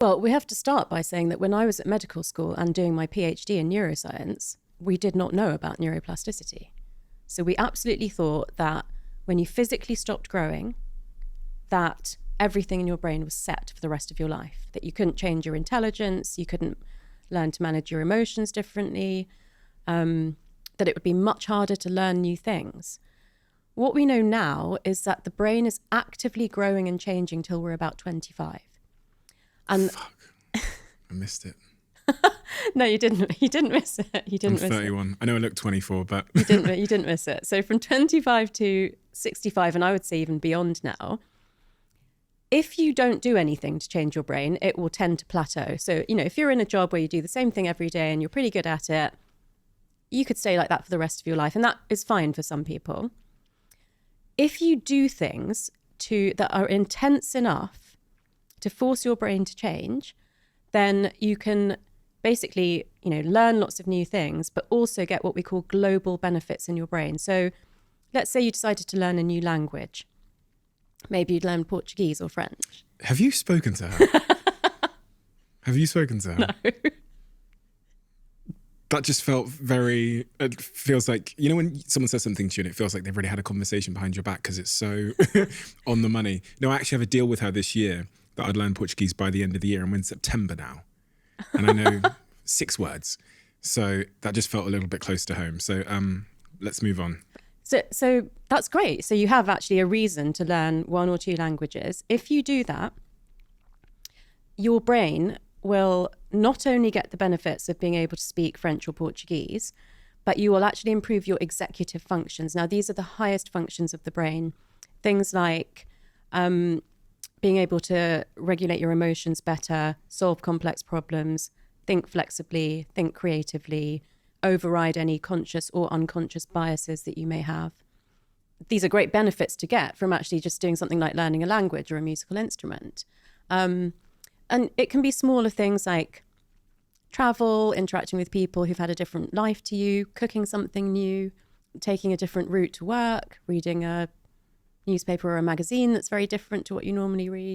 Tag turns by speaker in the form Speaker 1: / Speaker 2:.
Speaker 1: Well, we have to start by saying that when I was at medical school and doing my PhD in neuroscience, we did not know about neuroplasticity. So we absolutely thought that when you physically stopped growing, that everything in your brain was set for the rest of your life, that you couldn't change your intelligence, you couldn't learn to manage your emotions differently, that it would be much harder to learn new things. What we know now is that the brain is actively growing and changing till we're about 25. And
Speaker 2: Fuck. I missed it.
Speaker 1: no, you didn't. You didn't miss it. You didn't
Speaker 2: I'm
Speaker 1: miss
Speaker 2: 31. I know I look 24, but
Speaker 1: it. You didn't miss it. So from 25 to 65, and I would say even beyond now, if you don't do anything to change your brain, it will tend to plateau. So, if you're in a job where you do the same thing every day and you're pretty good at it, you could stay like that for the rest of your life. And that is fine for some people. If you do things that are intense enough to force your brain to change, then you can basically, learn lots of new things, but also get what we call global benefits in your brain. So let's say you decided to learn a new language. Maybe you'd learn Portuguese or French.
Speaker 2: have you spoken to her? Have you spoken to her?
Speaker 1: No.
Speaker 2: That just felt it feels like, when someone says something to you and it feels like they've already had a conversation behind your back because it's so on the money. No, I actually have a deal with her this year that I'd learn Portuguese by the end of the year, and we're in September now. And I know 6 words. So that just felt a little bit close to home. So let's move on.
Speaker 1: So that's great. So you have actually a reason to learn 1 or 2 languages. If you do that, your brain will not only get the benefits of being able to speak French or Portuguese, but you will actually improve your executive functions. Now, these are the highest functions of the brain. Things like being able to regulate your emotions better, solve complex problems, think flexibly, think creatively, override any conscious or unconscious biases that you may have. These are great benefits to get from actually just doing something like learning a language or a musical instrument. And it can be smaller things like travel, interacting with people who've had a different life to you, cooking something new, taking a different route to work, reading a newspaper or a magazine that's very different to what you normally read.